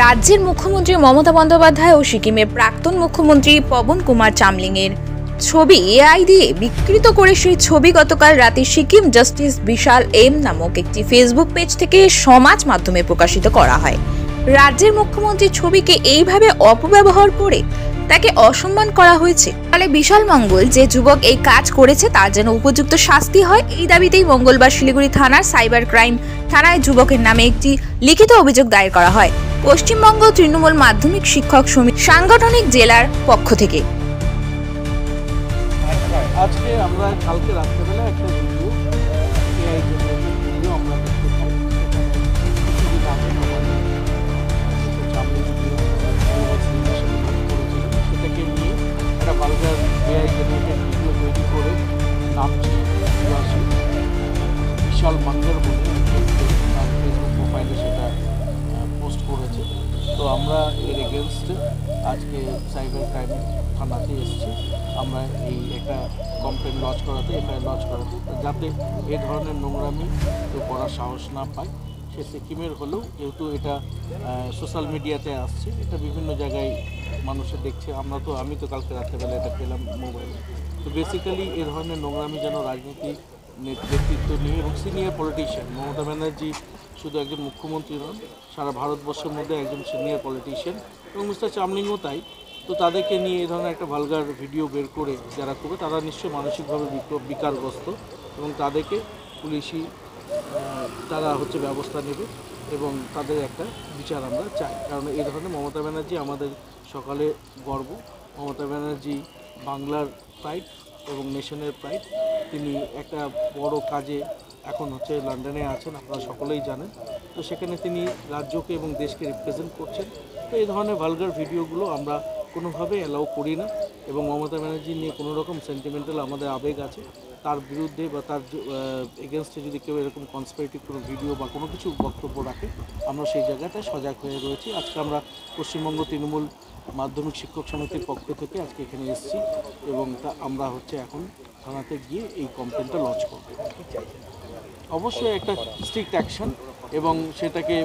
রাজ্যের মুখ্যমন্ত্রী মমতা বন্দ্যোপাধ্যায় ও সিকিমের প্রাক্তন মুখ্যমন্ত্রী পবন কুমার চামলিংয়ের ছবি এআই দিয়ে বিকৃত করে সেই ছবি গতকাল রাতে সিকিম জাস্টিস বিশাল এম নামক একটি ফেসবুক পেজ থেকে সমাজ মাধ্যমে প্রকাশিত করা হয়। রাজ্যের মুখ্যমন্ত্রীর ছবিকে এইভাবে অপব্যবহার করে তাকে অসম্মান করা হয়েছে। ফলে বিশাল মঙ্গল যে যুবক এই কাজ করেছে তার যেন উপযুক্ত শাস্তি হয়, এই দাবিতেই মঙ্গলবার শিলিগুড়ি থানার সাইবার ক্রাইম থানায় যুবকের নামে একটি লিখিত অভিযোগ দায়ের করা হয় পশ্চিমবঙ্গ তৃণমূল মাধ্যমিক শিক্ষক সমিতি সাংগঠনিক জেলার পক্ষ থেকে। আজকে আমরা কালকে রাত্রেবেলা একটা ভিডিও আমরা দেখতে পাই। কিছুদিন আগে সেটাকে নিয়ে একটা বালগার এআই জেনারেটেড ভিডিও তৈরি করে নামটি বিশাল মঙ্গল বলে তার ফেসবুক প্রোফাইলে সেটা পোস্ট করেছে। তো আমরা এর এগেনস্টে আজকে সাইবার ক্রাইম থানাতে এসেছি। আমরা এই একটা কমপ্লেন লঞ্চ করাতে, এফআইআর লঞ্চ করাতে, যাতে এই ধরনের নোংরামি কেউ করার সাহস না পায়। সে সিকিমের হলেও যেহেতু এটা সোশ্যাল মিডিয়াতে আসছে, এটা বিভিন্ন জায়গায় মানুষে দেখছে। আমি তো কালকে রাত্রেবেলা এটা পেলাম মোবাইলে। তো বেসিক্যালি এই ধরনের নোংরামি যেন রাজনীতি নেতৃত্ব নিয়ে এবং সিনিয়র পলিটিশিয়ান মমতা ব্যানার্জি শুধু একজন মুখ্যমন্ত্রী নন, সারা ভারতবর্ষের মধ্যে একজন সিনিয়র পলিটিশিয়ান এবং মিস্টার চামলিংও তাই। তো তাদেরকে নিয়ে এই ধরনের একটা ভালগার ভিডিও বের করে যারা করবে তারা নিশ্চয়ই মানসিকভাবে বিকারগ্রস্ত এবং তাদেরকে পুলিশি তারা ব্যবস্থা নেবে এবং তাদের একটা বিচার আমরা চাই। কারণ এই ধরনের মমতা ব্যানার্জি আমাদের সকালে গর্ব। মমতা ব্যানার্জি বাংলার প্রাইড এবং নেশনের প্রাইড। তিনি একটা বড় কাজে এখন লন্ডনে আছেন, আপনারা সকলেই জানেন। তো সেখানে তিনি রাজ্যকে এবং দেশকে রিপ্রেজেন্ট করছেন। তো এই ধরনের ভালগার ভিডিওগুলো আমরা কোনোভাবে অ্যালাউ করি না এবং মমতা ব্যানার্জি নিয়ে কোনো রকম সেন্টিমেন্টাল আমাদের আবেগ আছে, তার বিরুদ্ধে বা তার এগেনস্টে যদি কেউ এরকম কনস্পিরেটিভ কোনো ভিডিও বা কোনো কিছু বক্তব্য রাখে, আমরা সেই জায়গাটায় সজাগ হয়ে রয়েছি। আজকে আমরা পশ্চিমবঙ্গ তৃণমূল মাধ্যমিক শিক্ষক সমিতির পক্ষ থেকে আজকে এখানে এসেছি এবং আমরা এখন থানাতে গিয়ে এই কমপ্লেনটা লঞ্চ করব। অবশ্যই একটা স্ট্রিক্ট অ্যাকশন এবং সেটাকে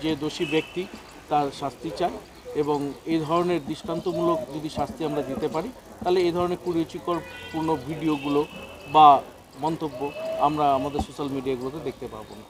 যে দোষী ব্যক্তি তার শাস্তি চাই এবং এই ধরনের দৃষ্টান্তমূলক যদি শাস্তি আমরা দিতে পারি, তাহলে এই ধরনের কুরুচিকরপূর্ণ ভিডিওগুলো বা মন্তব্য আমরা আমাদের সোশ্যাল মিডিয়াগুলোতে দেখতে পাবো না।